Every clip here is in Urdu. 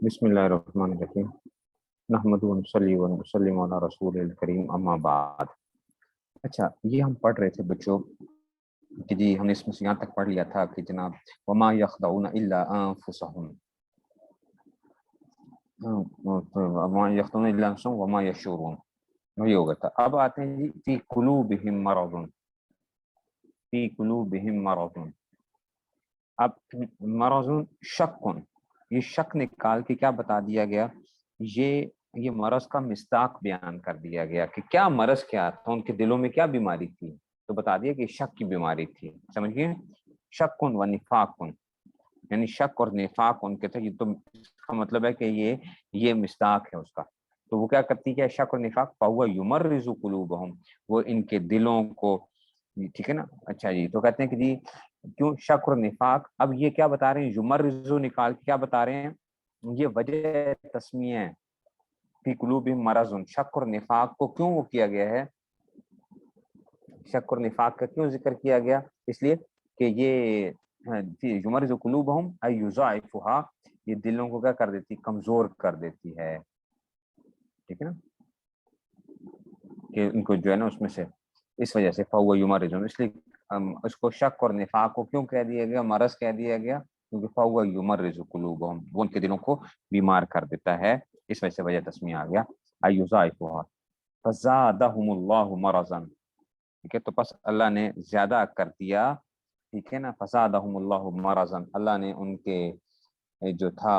بسم اللہ الرحمن الرحیم نحمد ونصلی ونسلم علی رسول الکریم اما بعد۔ اچھا، یہ ہم پڑھ رہے تھے بچوں کہ جی ہم نے اس میں سے یہاں تک پڑھ لیا تھا کہ جناب وما یخدعون الا انفسهم، وما یخدعون الا انفسهم وما یشعرون، یہ ہو گیا تھا۔ اب آتے ہیں جی فی قلوبہم مرض، فی قلوبہم مرض۔ اب مرض شک، یہ شک نکال کے کیا بتا دیا گیا، یہ مرض کا مصداق بیان کر دیا گیا کہ کیا مرض کیا تھا، ان کے دلوں میں کیا بیماری تھی، تو بتا دیا کہ شک کی بیماری تھی۔ سمجھ گئے؟ شک و نفاق، یعنی شک اور نفاق ان کے تھے، یہ تو اس کا مطلب ہے کہ یہ مصداق ہے اس کا۔ تو وہ کیا کرتی ہے، شک اور نفاق، فہو یمرض قلوبہم، وہ ان کے دلوں کو، ٹھیک ہے نا۔ اچھا جی، تو کہتے ہیں کہ جی کیوں شک اور نفاق، اب یہ کیا بتا رہے ہیں، یمرض نکال کے کیا بتا رہے ہیں، یہ وجہ تسمیہ ہے، فی قلوبہم مرض، شک اور نفاق کو کیوں وہ کیا گیا ہے، شک اور نفاق کا کیوں ذکر کیا گیا، اس لیے کہ یہ یمرض قلوبہم ای یضاعفھا، یہ دلوں کو کیا کر دیتی، کمزور کر دیتی ہے، ٹھیک ہے نا، کہ ان کو جو ہے نا اس میں سے، اس وجہ سے فہو یمرض، اس لیے اس کو شک اور نفاق کو کیوں کہہ دیا گیا، مرض کہہ دیا گیا، کیونکہ فہو یمرض قلوبہم، وہ ان کے دلوں کو بیمار کر دیتا ہے، اس وجہ سے وجہ تسمیہ آ گیا ای یضاعفھا، فزادہم اللہ مرضا، ٹھیک ہے، تو پس اللہ نے زیادہ کر دیا، ٹھیک ہے نا، فزادہم اللہ مرضا، اللہ نے ان کے جو تھا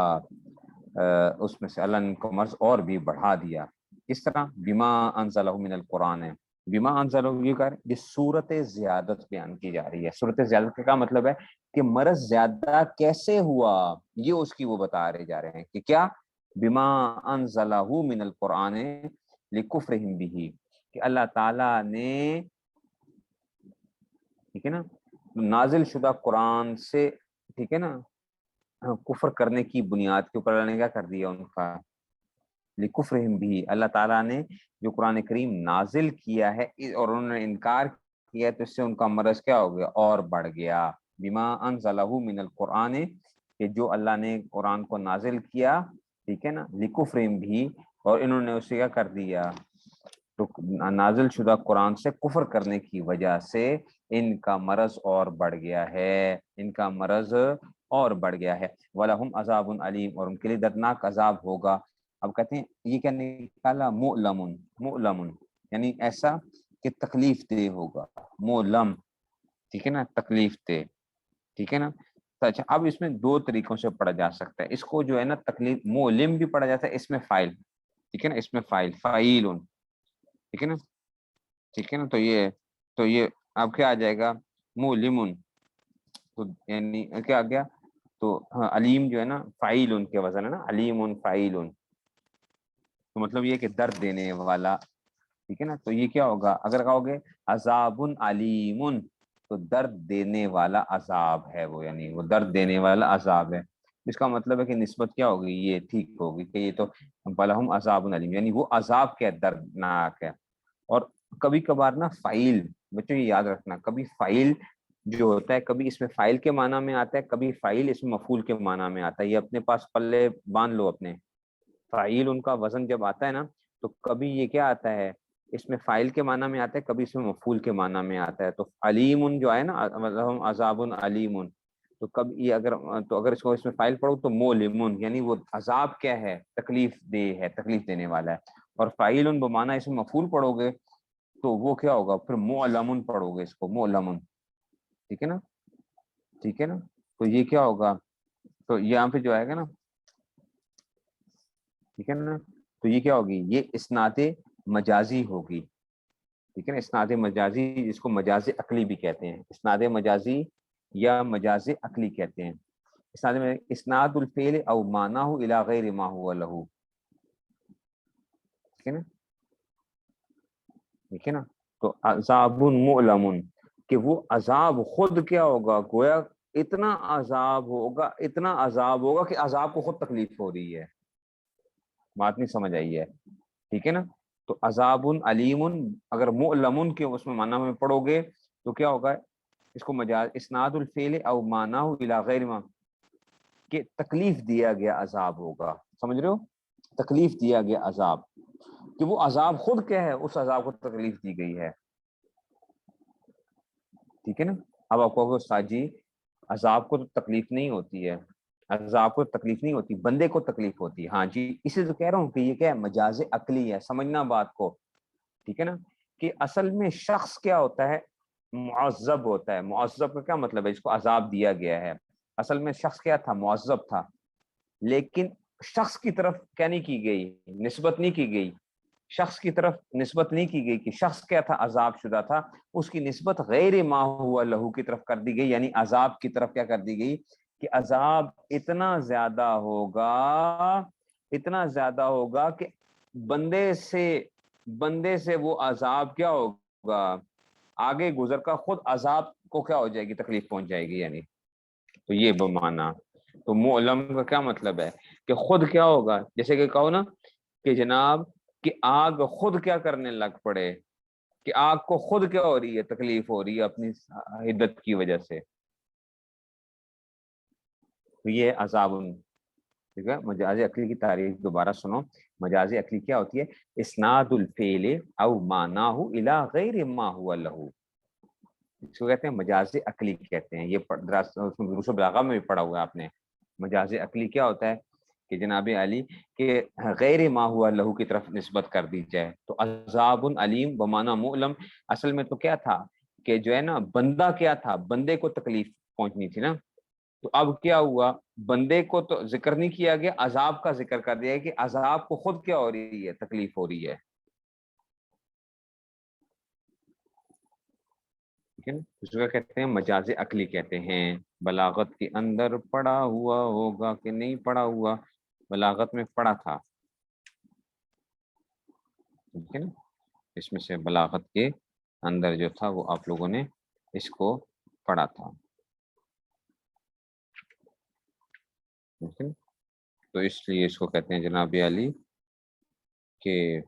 اس میں سے اللہ نے ان کو مرض اور بھی بڑھا دیا۔ کس طرح، بما انزلہ من القرآن ہے، بما انزلہ، یہ صورت زیادت بیان کی جا رہی ہے۔ صورت زیادت کا مطلب ہے کہ مرض زیادہ کیسے ہوا، یہ اس کی وہ بتا رہے جا رہے ہیں کہ کیا، بما انزلہ من القرآن لکفرہم بہ، کہ اللہ تعالیٰ نے، ٹھیک ہے نا، نازل شدہ قرآن سے، ٹھیک ہے نا، کفر کرنے کی بنیاد کے اوپر اللہ نے کیا کر دیا ان کا، لکفرہم بھی، اللہ تعالیٰ نے جو قرآن کریم نازل کیا ہے اور انہوں نے انکار کیا تو اس سے ان کا مرض کیا ہو گیا، اور بڑھ گیا۔ بما انزلہ من القرآن، کہ جو اللہ نے قرآن کو نازل کیا، ٹھیک ہے نا، لکفرہم بھی، اور انہوں نے اسے کیا کر دیا، تو نازل شدہ قرآن سے کفر کرنے کی وجہ سے ان کا مرض اور بڑھ گیا ہے، ان کا مرض اور بڑھ گیا ہے۔ وَلَهُمْ عَذَابٌ عَلِيمٌ، اور ان کے لیے دردناک عذاب ہوگا۔ اب کہتے ہیں یہ کیا نکالا، مؤلم، مؤلم یعنی ایسا کہ تکلیف دہ ہوگا، مؤلم، ٹھیک ہے نا، تکلیف دہ، ٹھیک ہے نا۔ تو اچھا، اب اس میں دو طریقوں سے پڑھا جا سکتا ہے، اس کو جو ہے نا تکلیف مؤلم بھی پڑھا جاتا ہے، اس میں فائل، ٹھیک ہے نا، اس میں فائل فعیل، ٹھیک ہے نا، ٹھیک ہے نا، تو یہ اب کیا آ جائے گا، مؤلم، تو یعنی کیا آ گیا، تو علیم جو ہے نا فعیل ان کے وزن ہے نا، علیم فعیل، تو مطلب یہ کہ درد دینے والا، ٹھیک ہے نا۔ تو یہ کیا ہوگا، اگر کہو گے عذاب علیم، تو درد دینے والا عذاب ہے وہ، یعنی وہ درد دینے والا عذاب ہے، اس کا مطلب ہے کہ نسبت کیا ہوگی، یہ ٹھیک ہوگی کہ یہ تو بلہم عذاب علیم، یعنی وہ عذاب کیا دردناک ہے۔ اور کبھی کبھار نا فائل، بچوں یہ یاد رکھنا، کبھی فائل جو ہوتا ہے کبھی اس میں فائل کے معنی میں آتا ہے، کبھی فائل اس میں مفعول کے معنی میں آتا ہے، یہ اپنے پاس پلے باندھ لو اپنے، فائل ان کا وزن جب آتا ہے نا، تو کبھی یہ کیا آتا ہے، اس میں فائل کے معنی میں آتا ہے، کبھی اس میں مفعول کے معنی میں آتا ہے۔ تو علیم جو ہے نا، عذاب علیم، تو کب یہ اگر اس کو اس میں فائل پڑھو تو مولم، یعنی وہ عذاب کیا ہے، تکلیف دہ ہے، تکلیف دینے والا ہے۔ اور فائل بمعنی اس میں مفعول پڑھو گے تو وہ کیا ہوگا، پھر معلم پڑھو گے اس کو، معلم، ٹھیک ہے نا، ٹھیک ہے نا۔ تو یہ کیا ہوگا، تو یہاں پہ جو آئے گا نا، ٹھیک ہے نا، تو یہ کیا ہوگی، یہ اسناد مجازی ہوگی، ٹھیک ہے نا، اسناد مجازی، جس کو مجاز عقلی بھی کہتے ہیں، اسناد مجازی یا مجاز عقلی کہتے ہیں۔ اسناد الفعل او معناه الى غیر ما هو له، ٹھیک ہے نا، ٹھیک ہے نا۔ تو عذاب مؤلم، کہ وہ عذاب خود کیا ہوگا، گویا اتنا عذاب ہوگا، اتنا عذاب ہوگا کہ عذاب کو خود تکلیف ہو رہی ہے، بات نہیں سمجھ آئی ہے، ٹھیک ہے نا۔ تو عذاب علیم، اگر مؤلم کے اس میں معنی میں پڑھو گے تو کیا ہوگا، اس کو مجاز اسناد الفعل او معناه الى غیر ما، کہ تکلیف دیا گیا عذاب ہوگا. سمجھ رہے ہو؟ تکلیف دیا گیا عذاب، کہ وہ عذاب خود کیا ہے، اس عذاب کو تکلیف دی گئی ہے. ٹھیک ہے نا. اب آپ کہو گے استاد جی عذاب کو تو تکلیف نہیں ہوتی ہے، عذاب کو تکلیف نہیں ہوتی، بندے کو تکلیف ہوتی ہے. ہاں جی، اسی تو کہہ رہا ہوں کہ یہ کیا ہے، مجاز عقلی ہے. سمجھنا بات کو. ٹھیک ہے نا. کہ اصل میں شخص کیا ہوتا ہے، معذب ہوتا ہے. معذب کا کیا مطلب ہے، اس کو عذاب دیا گیا ہے. اصل میں شخص کیا تھا، معذب تھا، لیکن شخص کی طرف کیا نہیں کی گئی، نسبت نہیں کی گئی. شخص کی طرف نسبت نہیں کی گئی کہ شخص کیا تھا، عذاب شدہ تھا. اس کی نسبت غیر ما ہوا لہو کی طرف کر دی گئی، یعنی عذاب کی طرف کیا کر دی گئی کہ عذاب اتنا زیادہ ہوگا، اتنا زیادہ ہوگا کہ بندے سے وہ عذاب کیا ہوگا، آگے گزر کا خود عذاب کو کیا ہو جائے گی، تکلیف پہنچ جائے گی. یعنی تو یہ بمانا. تو معلم کا کیا مطلب ہے کہ خود کیا ہوگا، جیسے کہ کہو نا کہ جناب کہ آگ خود کیا کرنے لگ پڑے، کہ آگ کو خود کیا ہو رہی ہے، تکلیف ہو رہی ہے اپنی حدت کی وجہ سے. تو یہ عذاب. ٹھیک ہے. مجاز عقلی کی تعریف دوبارہ سنو. مجاز عقلی کیا ہوتی ہے، اسناد الفعل او معناہ الی غیر ما هو له. اس کو کہتے ہیں مجاز عقلی کہتے ہیں. یہ دروس البلاغہ میں بھی پڑھا ہوا ہے آپ نے. مجاز عقلی کیا ہوتا ہے کہ جناب علی کہ غیر ما ہوا لہو کی طرف نسبت کر دی جائے. تو عذاب علیم بمعنی مؤلم، اصل میں تو کیا تھا کہ جو ہے نا بندہ کیا تھا، بندے کو تکلیف پہنچنی تھی نا. تو اب کیا ہوا، بندے کو تو ذکر نہیں کیا گیا، عذاب کا ذکر کر دیا کہ عذاب کو خود کیا ہو رہی ہے، تکلیف ہو رہی ہے. ٹھیک ہے نا. اس کو کہتے ہیں مجاز عقلی کہتے ہیں. بلاغت کے اندر پڑا ہوا ہوگا کہ نہیں پڑا ہوا، بلاغت میں پڑا تھا. ٹھیک ہے نا. اس میں سے بلاغت کے اندر جو تھا وہ آپ لوگوں نے اس کو پڑھا تھا. ٹھیک ہے. تو اس لیے اس کو کہتے ہیں جناب علی کہ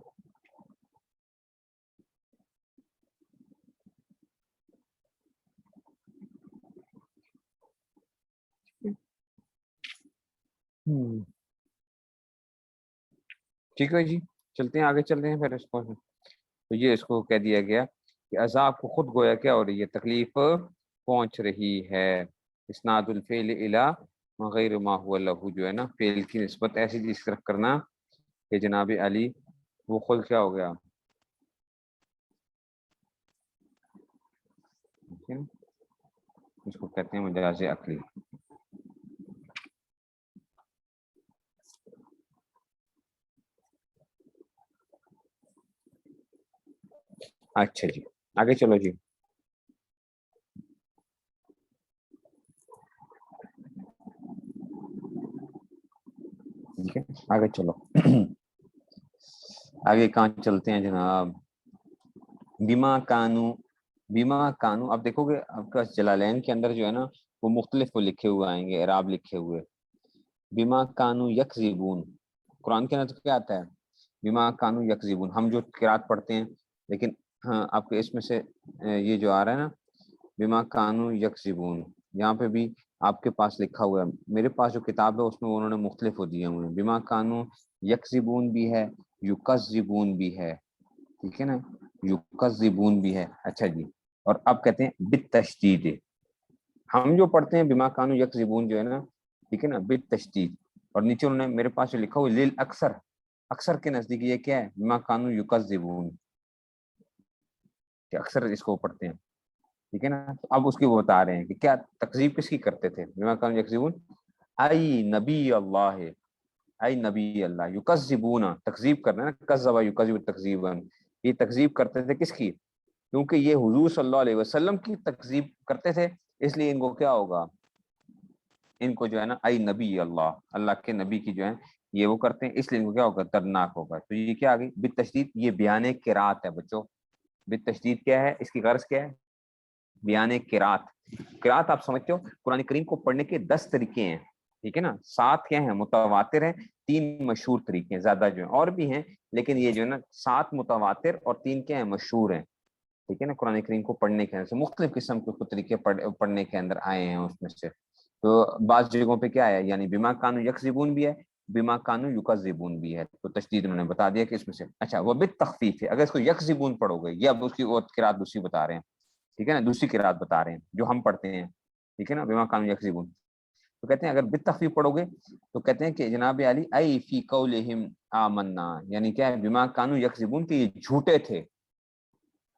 ٹھیک ہے جی، چلتے ہیں آگے، چلتے ہیں پھر اس کو. تو یہ اس کو کہہ دیا گیا کہ عذاب کو خود گویا کیا ہو رہی ہے، تکلیف پہنچ رہی ہے. اسناد الفعل الی غیر ما هو له، جو ہے نا فعل کی نسبت ایسی چیز طرف کرنا کہ جناب علی وہ خود کیا ہو گیا. اس کو کہتے ہیں مجاز عقلی. اچھا جی آگے چلو جی. ٹھیک ہے آگے چلو. آگے کہاں چلتے ہیں جناب. بیما کانو اب دیکھو گے آپ کا جلالین کے اندر جو ہے نا وہ مختلف وہ لکھے ہوئے آئیں گے، اعراب لکھے ہوئے. بیما کانو یکذبون، قرآن کے اندر تو کیا آتا ہے، بیما کانو یکذبون. ہم جو قرات پڑھتے ہیں، لیکن ہاں آپ کے اس میں سے یہ جو آ رہا ہے نا بیما کانو یکذبون، یہاں پہ بھی آپ کے پاس لکھا ہوا ہے. میرے پاس جو کتاب ہے اس میں انہوں نے مختلف ہو دیے ہوئے ہیں. بیما کانو یکذبون بھی ہے، یکذبون بھی ہے. ٹھیک ہے نا، یکذبون بھی ہے. اچھا جی. اور اب کہتے ہیں بالتشدید. ہم جو پڑھتے ہیں بما کانوا یکذبون جو ہے نا، ٹھیک ہے نا، بالتشدید. اور نیچے انہوں نے میرے پاس جو لکھا ہوا لیل اکثر، اکثر کے نزدیک یہ کیا ہے، بما کانوا یکذبون، کہ اکثر اس کو پڑھتے ہیں. ٹھیک ہے نا. تو اب اس کی وہ بتا رہے ہیں کہ کیا تکذیب کس کی کرتے تھے، بما کانوا یکذبون ای نبی اللہ، ای نبی اللہ. یکذبون تکذیب کرنا ہے نا، کذب یکذب تکذیبا، یہ تکذیب کرتے تھے کس کی، کیونکہ یہ حضور صلی اللہ علیہ وسلم کی تکذیب کرتے تھے، اس لیے ان کو کیا ہوگا، ان کو جو ہے نا ای نبی اللہ، اللہ کے نبی کی جو ہے یہ وہ کرتے ہیں، اس لیے ان کو کیا ہوگا، دردناک ہوگا. تو یہ کیا آ گئی بالتشدید، یہ بیان قرات ہے بچوں. بالتشدید کیا ہے، اس کی غرض کیا ہے، بیان قرات. قرات آپ سمجھتے ہو قرآن کریم کو پڑھنے کے 10 طریقے ہیں. ٹھیک ہے نا. 7 کیا ہیں، متواتر ہیں، 3 مشہور طریقے ہیں، زیادہ جو ہیں اور بھی ہیں، لیکن یہ جو ہے نا 7 متواتر اور 3 کیا ہیں، مشہور ہیں. ٹھیک ہے نا. قرآن کریم کو پڑھنے کے اندر سے مختلف قسم کے طریقے پڑھنے کے اندر آئے ہیں اس میں سے. تو بعض جگہوں پہ کیا ہے، یعنی بما کانوا یکذبون بھی ہے، بما کانوا یکذبون بھی ہے، تو تشدید انہوں نے بتا دیا کہ اس میں سے اچھا وہ بالتخفیف ہے، اگر اس کو یکذبون پڑھو گے، یہ اب اس کی وہ قرات دوسری بتا رہے ہیں، ٹھیک ہے نا، دوسری قرات بتا رہے ہیں جو ہم پڑھتے ہیں، ٹھیک ہے نا، بما کانوا یکذبون، تو کہتے ہیں اگر بالتخفیف پڑھو گے تو کہتے ہیں کہ جناب علی ای فی قولہم آمنا، یعنی کیا ہے، بما کانوا یکذبون، کہ یہ جھوٹے تھے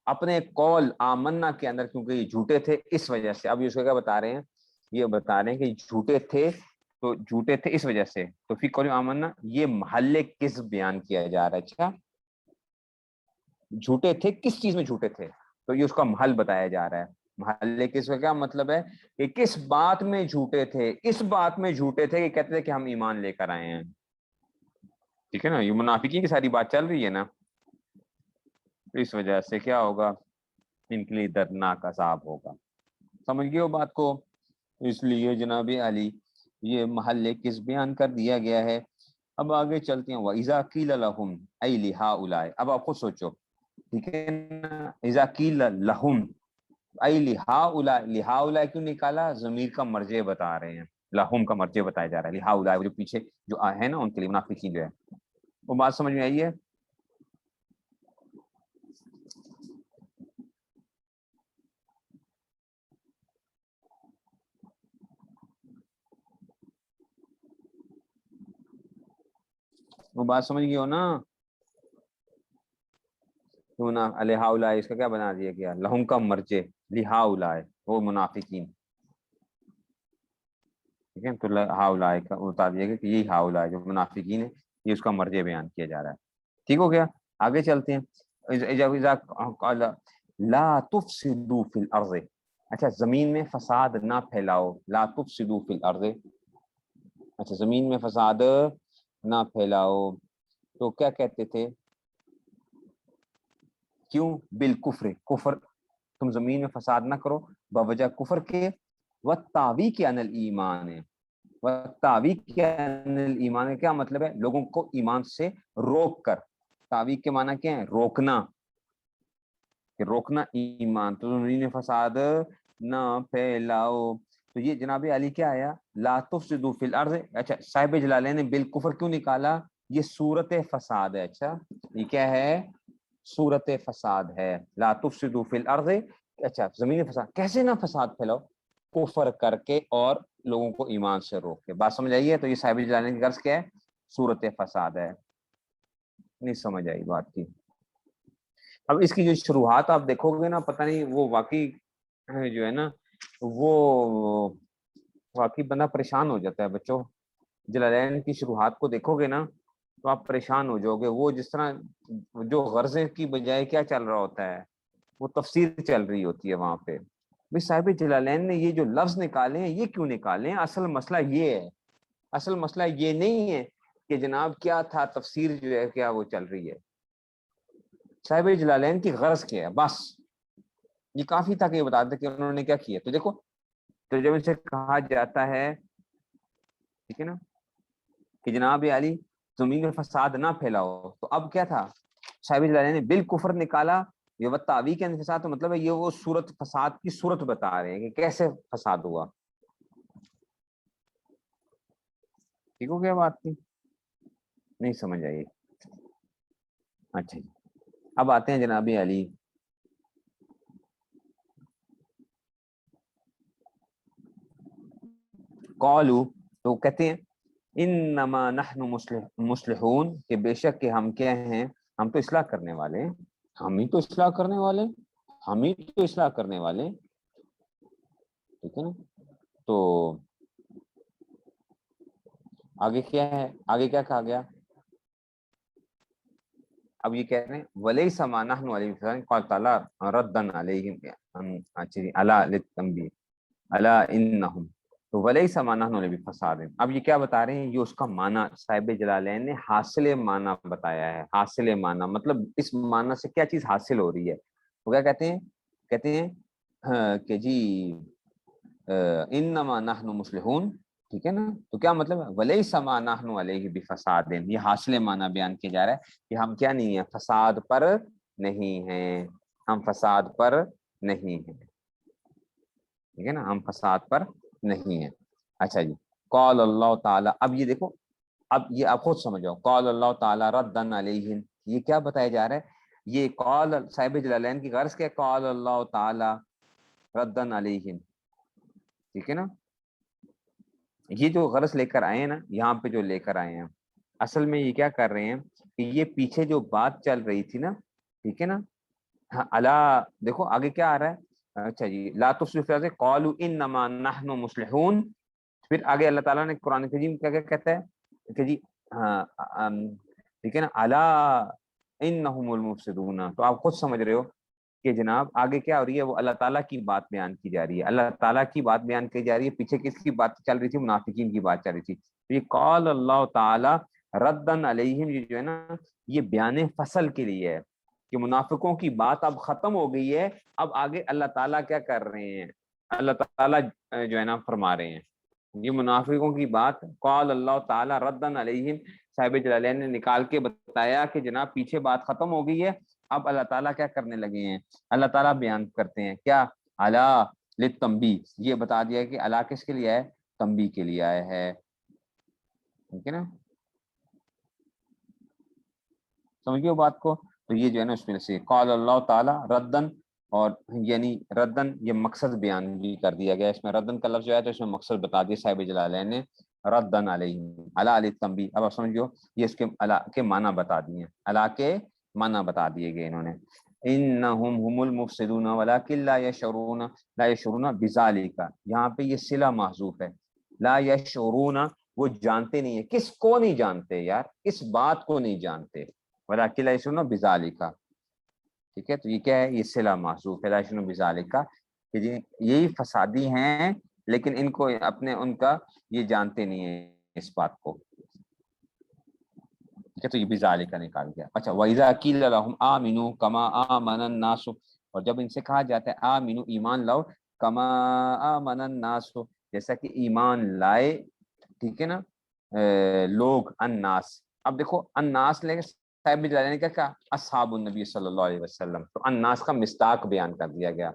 اپنے قول آمنا کے اندر، کیونکہ یہ جھوٹے تھے اس وجہ سے، اب یہ اس کو کیا بتا رہے ہیں، یہ بتا رہے ہیں کہ جھوٹے تھے، تو جھوٹے تھے اس وجہ سے، تو فی قول آمنا یہ محل کذب بیان کیا جا رہا ہے، اچھا جھوٹے تھے کس چیز میں جھوٹے تھے، تو یہ اس کا محل بتایا جا رہا ہے، محل کذب کا کیا مطلب ہے کہ کس بات میں جھوٹے تھے، اس بات میں جھوٹے تھے کہ کہتے تھے کہ ہم ایمان لے کر آئے ہیں، ٹھیک ہے نا، یہ منافقین کی ساری بات چل رہی ہے نا، اس وجہ سے کیا ہوگا، ان کے لیے دردناک عذاب ہوگا، سمجھ گئے ہو بات کو، اس لیے جناب علی یہ محل کس بیان کر دیا گیا ہے۔ اب آگے چلتے ہیں، وَإِذَا قِيلَ لَهُمْ أَيْ لِهَٰؤُلَاءِ، اب آپ خود سوچو، ٹھیک ہے نا، اذا قیل لہم ای لہؤلاء، لہؤلاء کیوں نکالا، ضمیر کا مرجع بتا رہے ہیں، لہم کا مرجع بتایا جا رہا ہے، لہؤلاء جو پیچھے جو ہے نا ان کے لیے منافقین جو ہے، وہ بات سمجھ میں آئی ہے؟ وہ بات سمجھ گئے ہو نا، کیوں نہ لہؤلاء اس کا کیا بنا دیا گیا، لہم کا مرجع، لہؤلاء وہ منافقین، ٹھیک ہے، تو ہؤلاء کا بتا دیا گیا کہ یہی ہؤلاء جو منافقین ہے، یہ اس کا مرجع بیان کیا جا رہا ہے، ٹھیک ہو گیا، آگے چلتے ہیں، اذا قال لا تفسدوا فی الارض، اچھا زمین میں فساد نہ پھیلاؤ، لا تفسدوا فی الارض، اچھا زمین میں فساد نہ پھیلاؤ، تو کیا کہتے تھے، کیوں، بالکفر، کفر، تم زمین میں فساد نہ کرو بوجہ کفر کے، والتعویق کے عن الایمان، والتعویق کے عن الایمان، کیا مطلب ہے، لوگوں کو ایمان سے روک کر، تعویق کے معنی کیا ہے، روکنا، کہ روکنا ایمان، تو زمین میں فساد نہ پھیلاؤ، تو یہ جناب علی کیا آیا، لا تفسدوا فی الارض، اچھا صاحب جلالین نے بالکفر کیوں نکالا، یہ صورت فساد ہے، اچھا یہ کیا ہے، صورت فساد ہے، لا تفسدوا فی الارض، اچھا زمین فساد، کیسے نہ فساد پھیلاؤ، کفر کر کے اور لوگوں کو ایمان سے روک کے، بات سمجھ آئیے، تو یہ صاحب جلالین کی غرض کیا ہے، صورت فساد ہے، نہیں سمجھ آئی بات کی، اب اس کی جو شروحات آپ دیکھو گے نا، پتہ نہیں وہ واقعی جو ہے نا، وہ واقعی بندہ پریشان ہو جاتا ہے بچوں، جلالین کی شروحات کو دیکھو گے نا تو آپ پریشان ہو جاؤ گے، وہ جس طرح جو غرضے کی بجائے کیا چل رہا ہوتا ہے، وہ تفسیر چل رہی ہوتی ہے وہاں پہ، بھائی صاحب جلالین نے یہ جو لفظ نکالے ہیں، یہ کیوں نکالے ہیں، اصل مسئلہ یہ ہے، اصل مسئلہ یہ نہیں ہے کہ جناب کیا تھا، تفسیر جو ہے کیا وہ چل رہی ہے، صاحب جلالین کی غرض کیا ہے، بس یہ کافی تھا کہ یہ بتا دیں کہ انہوں نے کیا کیا، تو دیکھو، تو جب اسے کہا جاتا ہے، ٹھیک ہے نا، کہ جناب علی زمین میں فساد نہ پھیلاؤ، تو اب کیا تھا، صاحب جلالین نے بالکفر نکالا، یہ وتاوی کے فساد، تو مطلب ہے یہ وہ صورت فساد کی صورت بتا رہے ہیں کہ کیسے فساد ہوا، ٹھیک ہو گیا بات کی، نہیں سمجھ آئی، اچھا جی، اب آتے ہیں جناب علی، قالو، تو کہتے ہیں انما نحن مصلحون، کہ بے شک کہ ہم کیا ہیں، ہم تو اصلاح کرنے والے ہیں، ہم ہی تو اصلاح کرنے والے، ہم ہی تو اصلاح کرنے والے، ٹھیک ہے نا، تو آگے کیا ہے، آگے کیا کہا گیا، اب یہ کہہ رہے ہیں ولیس ما نحن علیہ، قال تعالی ردن علیہم، اچھا جی، الا للتنبیہ، الا انہم، تو ولیس ما نحن علیہ بفساد، اب یہ کیا بتا رہے ہیں، یہ اس کا معنی صاحب جلالین نے حاصل معنی بتایا ہے، حاصل معنی مطلب اس معنی سے کیا چیز حاصل ہو رہی ہے، وہ کیا کہتے ہیں، کہتے ہیں کہ جی انما نحن مصلحون، ٹھیک ہے نا، تو کیا مطلب ہے، ولیس ما نحن علیہ بفساد، یہ حاصل معنی بیان کیا جا رہا ہے کہ ہم کیا نہیں ہیں، فساد پر نہیں ہیں، ہم فساد پر نہیں ہیں، ٹھیک ہے نا، ہم فساد پر نہیں ہیں، اچھا جی، قال اللہ تعالیٰ، اب یہ دیکھو، اب یہ آپ خود سمجھو، قال اللہ تعالیٰ ردن علیہم، یہ کیا بتایا جا رہا ہے؟ یہ قال صاحب جلالین کی غرض کیا؟ قال اللہ تعالیٰ ردن علیہم، ٹھیک ہے نا؟ یہ جو غرض لے کر آئے ہیں نا، یہاں پہ جو لے کر آئے ہیں، اصل میں یہ کیا کر رہے ہیں کہ یہ پیچھے جو بات چل رہی تھی نا، ٹھیک ہے نا، ہاں اللہ دیکھو آگے کیا آ رہا ہے، اچھا جی، لا تصرفوا سے قالوا انما نحن مصلحون، پھر آگے اللہ تعالیٰ نے قرآن کریم کیا کیا کہتا ہے کہ جی ہاں ٹھیک ہے نا، الا انہم المفسدون، تو آپ خود سمجھ رہے ہو کہ جناب آگے کیا ہو رہی ہے، وہ اللہ تعالیٰ کی بات بیان کی جا رہی ہے، اللہ تعالیٰ کی بات بیان کی جا رہی ہے، پیچھے کس کی بات چل رہی تھی؟ منافقین کی بات چل رہی تھی، یہ قال اللہ تعالیٰ ردن علیہم، یہ جو ہے نا، یہ بیان فصل کے لیے ہے کہ منافقوں کی بات اب ختم ہو گئی ہے، اب آگے اللہ تعالیٰ کیا کر رہے ہیں، اللہ تعالیٰ جو ہے نا فرما رہے ہیں، یہ منافقوں کی بات قال اللہ تعالیٰ ردن علیہم، صاحب جلالین نے نکال کے بتایا کہ جناب پیچھے بات ختم ہو گئی ہے، اب اللہ تعالیٰ کیا کرنے لگے ہیں، اللہ تعالیٰ بیان کرتے ہیں کیا، الا للتنبیہ، یہ بتا دیا کہ الا کس کے لیے ہے؟ تنبیہ کے لیے آیا ہے، ٹھیک ہے نا، سمجھیے بات کو، تو یہ جو ہے نا اس میں سے قال اللہ تعالیٰ ردن، اور یعنی ردن یہ مقصد بیان بھی کر دیا گیا، اس میں ردن کا لفظ جو ہے تو اس میں مقصد بتا دیا صاحب جلالین نے، ردن علیہ علی التنبیہ، اب آپ سمجھو یہ اس کے علا کے معنی بتا دیے، علا کے معنی بتا دیے گئے انہوں نے، انہم هم المفسدون ولکن لا یشعرون، لا یشعرون بذالک، یہاں پہ یہ صلہ محذوف ہے، لا یشعرون، وہ جانتے نہیں ہیں، کس کو نہیں جانتے یار، کس بات کو نہیں جانتے، ولکن لا یشعرون بذالک، ٹھیک ہے، تو یہ کیا ہے؟ یہ صلہ محذوف ہے، لا یشعرون بذالک، کہ جی یہی فسادی ہیں لیکن ان کو اپنے ان کا یہ جانتے نہیں ہیں اس بات کو، ٹھیک ہے، تو یہ بذالک نکال گیا۔ اچھا، وَإِذَا قِيلَ لَهُمْ آمِنُوا كَمَا آمَنَ النَّاسُ، اور جب ان سے کہا جاتا ہے آمنو، ایمان لاؤ، کما آمن الناس، جیسا کہ ایمان لائے، ٹھیک ہے نا، لوگ، الناس، اب دیکھو الناس لے کے صاحب جلالین نے کیا اصحاب النبی صلی اللہ علیہ وسلم، تو الناس کا مصداق بیان کر دیا گیا،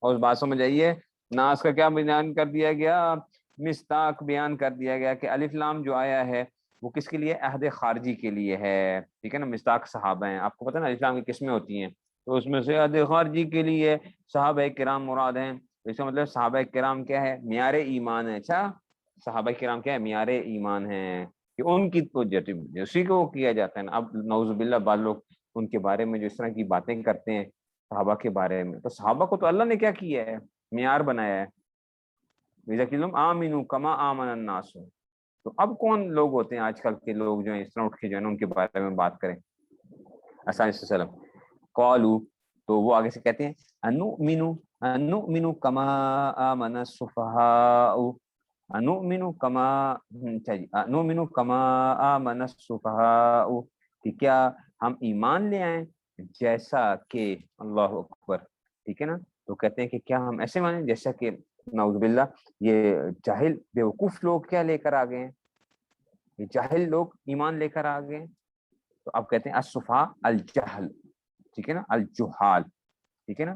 اور اس بات سمجھ آئیے، ناس کا کیا بیان کر دیا گیا؟ مصداق بیان کر دیا گیا کہ الف لام جو آیا ہے وہ کس کے لیے؟ عہد خارجی کے لیے ہے، ٹھیک ہے نا، مصداق صحابہ ہیں، آپ کو پتہ ہے نا الف لام کی قسمیں ہوتی ہیں، تو اس میں سے عہد خارجی کے لیے صحابہ کرام مراد ہیں، اس کا مطلب صحابہ کرام کیا ہے؟ معیار ایمان ہے، اچھا صحابہ کرام کیا ہے؟ معیار ایمان ہے، کہ ان کی تو اسی کو کیا جاتا ہے نا، اب نعوذ باللہ بعض لوگ ان کے بارے میں جو اس طرح کی باتیں کرتے ہیں صحابہ کے بارے میں، تو صحابہ کو تو اللہ نے کیا کیا ہے؟ معیار بنایا ہے، آمنو کما آمن الناس، تو اب کون لوگ ہوتے ہیں آج کل کے لوگ جو ہیں اس طرح اٹھ کے جو ہے نا ان کے بارے میں بات کریں، وسلم قالو، تو وہ آگے سے کہتے ہیں انؤمنو کما آمن السفہاء، انؤمنو کما، انؤمنو کما آمن السفہاء، کہ کیا ہم ایمان لے آئیں جیسا کہ، اللہ اکبر، ٹھیک ہے نا، تو کہتے ہیں کہ کیا ہم ایسے مانیں جیسا کہ نعوذ باللہ یہ جاہل بیوقوف لوگ کیا لے کر آ گئے ہیں، یہ جاہل لوگ ایمان لے کر آ گئے ہیں، تو اب کہتے ہیں الصفا الجہل، ٹھیک ہے نا، الجہال، ٹھیک ہے نا،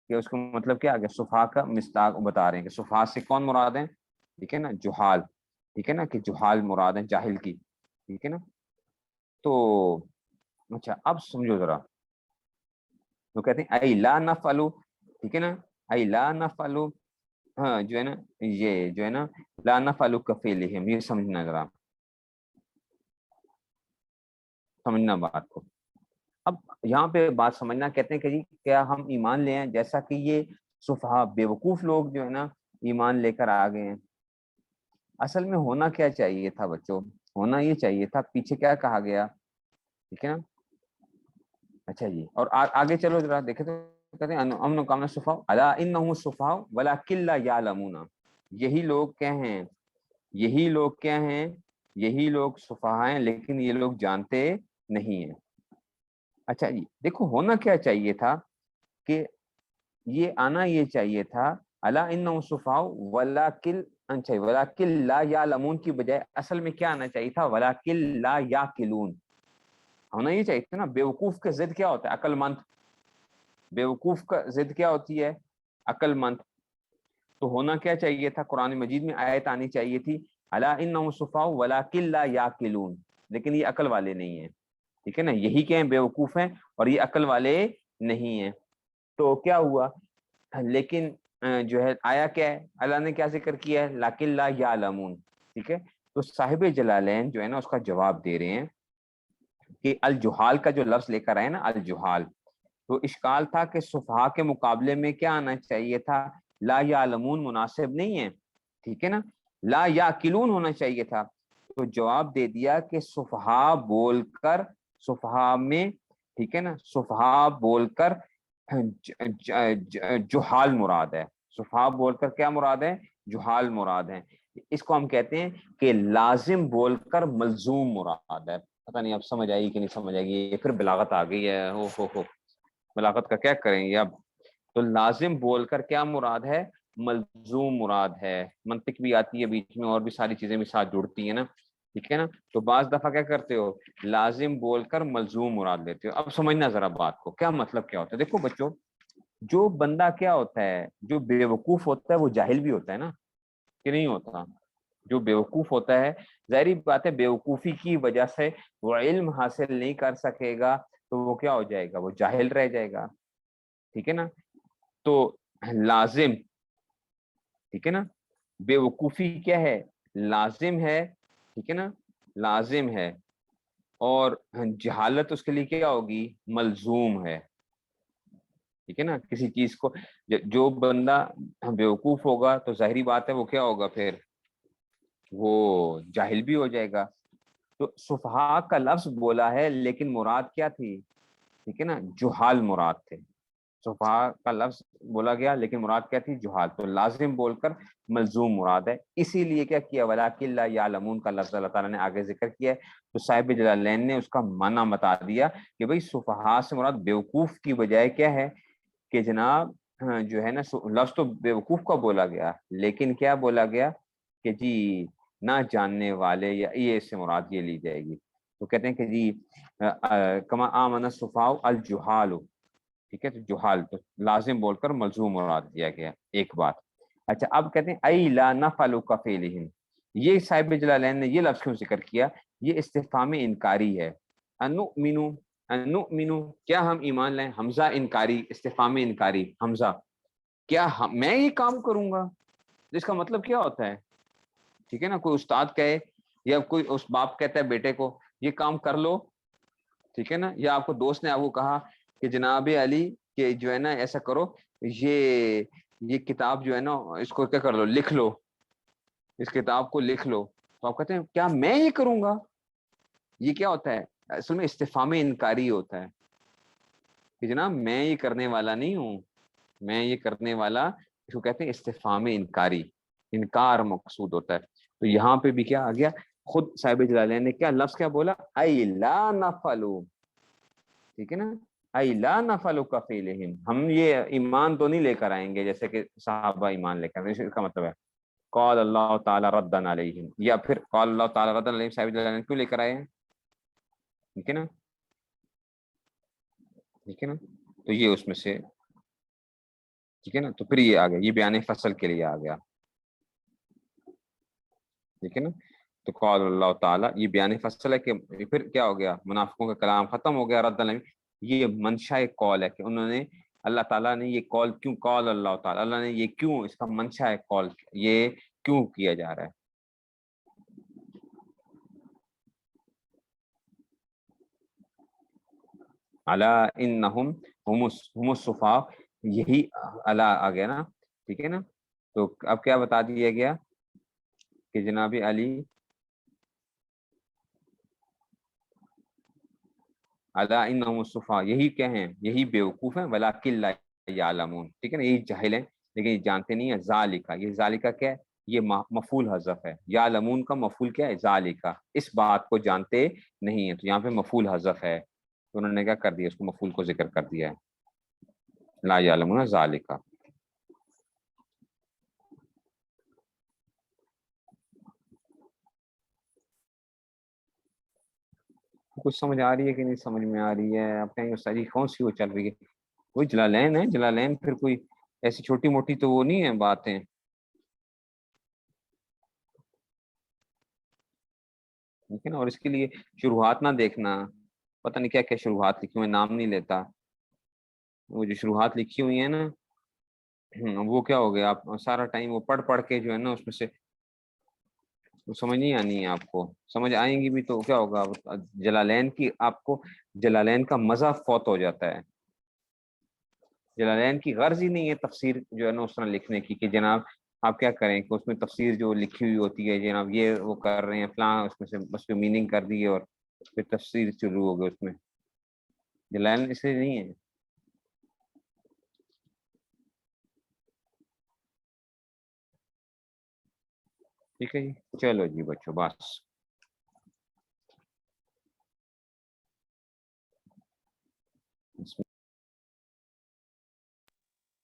کہ اس کا مطلب کیا آ گیا؟ صفا کا مصداق بتا رہے ہیں کہ صفا سے کون مراد ہیں، ٹھیک ہے نا، جہال، ٹھیک ہے نا، کہ جہال مراد ہیں جاہل کی، ٹھیک ہے نا، تو اچھا اب سمجھو ذرا، تو کہتے ہیں اے لا نفعلو، ٹھیک ہے نا، اے لا نفعلو، ہاں جو ہے نا، یہ جو ہے نا لا نفعلو کفیلہم، یہ سمجھنا ذرا، سمجھنا بات کو، اب یہاں پہ بات سمجھنا، کہتے ہیں کہ جی کیا ہم ایمان لے آئیں جیسا کہ یہ سفہا بیوقوف لوگ جو ہے نا ایمان لے کر آ گئے ہیں، اصل میں ہونا کیا چاہیے تھا بچوں؟ ہونا یہ چاہیے تھا، پیچھے کیا کہا گیا، ٹھیک ہے نا، اچھا جی، اور آگے چلو ذرا دیکھیں، تو کہتے ہیں امن کامن صفا الا انہم الصفا ولکن لا یعلمون، یہی لوگ کیا ہیں؟ یہی لوگ کیا ہیں؟ یہی لوگ صفا ہیں لیکن یہ لوگ جانتے نہیں ہیں، اچھا جی، دیکھو ہونا کیا چاہیے تھا کہ یہ آنا یہ چاہیے تھا الا انہم صفا ولکن، اچھا ولکن لا یعلمون کی بجائے اصل میں کیا آنا چاہیے تھا؟ ولکن لا یعقلون، ہونا یہ چاہیے تھا نا، بیوقوف کا ضد کیا ہوتا ہے؟ عقل مند، بیوقوف کا ضد کیا ہوتی ہے؟ عقل مند، تو ہونا کیا چاہیے تھا؟ قرآن مجید میں آیت آنی چاہیے تھی الا انہم صفاء ولکن لا یعقلون، لیکن یہ عقل والے نہیں ہیں، ٹھیک ہے نا، یہی کہ بیوقوف ہیں اور یہ عقل والے نہیں ہیں۔ تو کیا ہوا؟ لیکن جو ہے آیا کیا ہے، اللہ نے کیا ذکر کیا ہے؟ لیکن لا یعلمون، ٹھیک ہے۔ تو صاحب جلالین جو ہے نا اس کا جواب دے رہے ہیں کہ الجہال کا جو لفظ لے کر آئے نا الجہال، تو اشکال تھا کہ صفحا کے مقابلے میں کیا آنا چاہیے تھا؟ لا یعلمون مناسب نہیں ہے، ٹھیک ہے نا، لا یعقلون ہونا چاہیے تھا۔ تو جواب دے دیا کہ صفحا بول کر، صفحا میں، ٹھیک ہے نا، صفحا بول کر جہال مراد ہے، صفحا بول کر کیا مراد ہے؟ جہال مراد ہے۔ اس کو ہم کہتے ہیں کہ لازم بول کر ملزوم مراد ہے۔ پتہ نہیں اب سمجھ آئی کہ نہیں سمجھ آئے گی، یہ پھر بلاغت آ گئی ہے، ہو بلاغت کا کیا کریں گے اب۔ تو لازم بول کر کیا مراد ہے؟ ملزوم مراد ہے۔ منطق بھی آتی ہے بیچ میں اور بھی ساری چیزیں بھی ساتھ جڑتی ہیں نا، ٹھیک ہے نا۔ تو بعض دفعہ کیا کرتے ہو، لازم بول کر ملزوم مراد لیتے ہو۔ اب سمجھنا ذرا بات کو، کیا مطلب کیا ہوتا ہے؟ دیکھو بچوں، جو بندہ کیا ہوتا ہے، جو بے وقوف ہوتا ہے وہ جاہل بھی ہوتا ہے نا، کہ نہیں ہوتا؟ جو بے وقوف ہوتا ہے ظاہری بات ہے بے وقوفی کی وجہ سے وہ علم حاصل نہیں کر سکے گا تو وہ کیا ہو جائے گا؟ وہ جاہل رہ جائے گا، ٹھیک ہے نا۔ تو لازم، ٹھیک ہے نا، بے وقوفی کیا ہے؟ لازم ہے، ٹھیک ہے نا، لازم ہے، اور جہالت اس کے لیے کیا ہوگی؟ ملزوم ہے، ٹھیک ہے نا۔ کسی چیز کو جو بندہ بیوقوف ہوگا تو ظاہری بات ہے وہ کیا ہوگا؟ پھر وہ جاہل بھی ہو جائے گا۔ تو صفحاء کا لفظ بولا ہے لیکن مراد کیا تھی؟ ٹھیک ہے نا، جہال مراد تھے۔ صفحاء کا لفظ بولا گیا لیکن مراد کیا تھی؟ جہال۔ تو لازم بول کر ملزوم مراد ہے، اسی لیے کیا کیا؟ وَلَٰكِن لَا يَعْلَمُونَ کا لفظ اللہ تعالیٰ نے آگے ذکر کیا ہے۔ تو صاحب جلالین نے اس کا معنی بتا دیا کہ بھئی صفحاء سے مراد بیوقوف کی بجائے کیا ہے کہ جناب جو ہے نا لفظ تو بیوقوف کا بولا گیا لیکن کیا بولا گیا کہ جی نہ جاننے والے، یا یہ اس سے مراد یہ لی جائے گی۔ تو کہتے ہیں کہ جی کما آمن الصفحاء الجہال، ٹھیک ہے، تو جہال تو لازم بول کر ملزوم مراد دیا گیا، ایک بات۔ اچھا اب کہتے ہیں ای لا نفعل کفعلہم، یہ صاحب جلالین نے یہ لفظ کیوں ذکر کیا؟ یہ استفہام انکاری ہے۔ انؤمنو، انؤمنو کیا ہم ایمان لائیں؟ حمزہ انکاری، استفہام انکاری، حمزہ، کیا میں یہ کام کروں گا؟ اس کا مطلب کیا ہوتا ہے؟ ٹھیک ہے نا، کوئی استاد کہے یا کوئی اس باپ کہتا ہے بیٹے کو یہ کام کر لو، ٹھیک ہے نا، یا آپ کو دوست نے آپ کو کہا کہ جناب علی کہ جو ہے نا ایسا کرو، یہ کتاب جو ہے نا اس کو کیا کر لو، لکھ لو، اس کتاب کو لکھ لو، تو آپ کہتے ہیں کیا میں یہ کروں گا؟ یہ کیا ہوتا ہے؟ اصل میں استفہام انکاری ہوتا ہے کہ جناب میں یہ کرنے والا نہیں ہوں، میں یہ کرنے والا، اس کو کہتے ہیں استفہام انکاری، انکار مقصود ہوتا ہے۔ تو یہاں پہ بھی کیا آ گیا؟ خود صاحب جلالین نے کیا لفظ کیا بولا؟ ای لا نفعلو، ٹھیک ہے نا، ای لا نفعل کفعلہم، ہم یہ ایمان تو نہیں لے کر آئیں گے جیسے کہ صحابہ ایمان لے کر، اس کا مطلب ہے قال اللہ تعالی ردن علیہم، یا پھر قال اللہ تعالی ردن علیہم صاحب جلالین کیوں لے کر آئے ہیں؟ ٹھیک ہے نا، ٹھیک ہے نا، تو یہ اس میں سے، ٹھیک ہے نا، تو پھر یہ آ گیا، یہ بیان فصل کے لیے آ گیا، ٹھیک ہے نا۔ تو قال اللہ تعالیٰ یہ بیان فصل ہے کہ پھر کیا ہو گیا؟ منافقوں کا کلام ختم ہو گیا، رد علیہم، یہ منشا قول ہے کہ انہوں نے، اللہ تعالیٰ نے یہ قول کیوں، قال اللہ تعالیٰ، اللہ نے یہ کیوں، اس کا منشا قول یہ کیوں کیا جا رہا ہے؟ الا انہم هم الصفاء، یہی الا آ گیا نا، ٹھیک ہے نا۔ تو اب کیا بتا دیا گیا کہ جناب علی الا انہم الصفاء، یہی کیا ہیں؟ یہی بیوقوف ہیں، ولکن لا یعلمون، ٹھیک ہے نا، یہی جاہل ہیں لیکن یہ جانتے نہیں ہیں۔ ذالکا، یہ ذالکا کیا ہے؟ یہ مفعول حذف ہے، یعلمون کا مفعول کیا ہے؟ ذالکا، اس بات کو جانتے نہیں ہیں، تو یہاں پہ مفعول حذف ہے، تو انہوں نے کیا کر دیا؟ اس کو مفعول کو ذکر کر دیا ہے، لا یعلمون ذالکا۔ کچھ سمجھ آ رہی ہے کہ نہیں سمجھ میں آ رہی ہے؟ آپ کہیں ساری کون سی وہ چل رہی ہے؟ کوئی جلالین ہے، جلالین پھر کوئی ایسی چھوٹی موٹی تو وہ نہیں ہے باتیں، ٹھیک ہے نا. اور اس کے لیے شروحات نہ دیکھنا، پتہ نہیں کیا کیا شروحات لکھی ہوئی، نام نہیں لیتا. وہ جو شروحات لکھی ہوئی ہیں نا، وہ کیا ہو گیا، آپ سارا ٹائم وہ پڑھ پڑھ کے جو ہے نا اس میں سے وہ سمجھ نہیں آنی ہے. آپ کو سمجھ آئیں گی بھی تو کیا ہوگا، جلالین کی آپ کو جلالین کا مزہ فوت ہو جاتا ہے. جلالین کی غرض ہی نہیں ہے تفسیر جو ہے نا اس طرح لکھنے کی کہ جناب آپ کیا کریں کہ اس میں تفسیر جو لکھی ہوئی ہوتی ہے جناب یہ وہ کر رہے ہیں فلاں، اس میں سے اس پہ میننگ کر دی اور پھر تفسیر شروع ہو گئی. اس میں جلالین اس لیے نہیں ہے. ٹھیک ہے جی، چلو جی بچوں بس.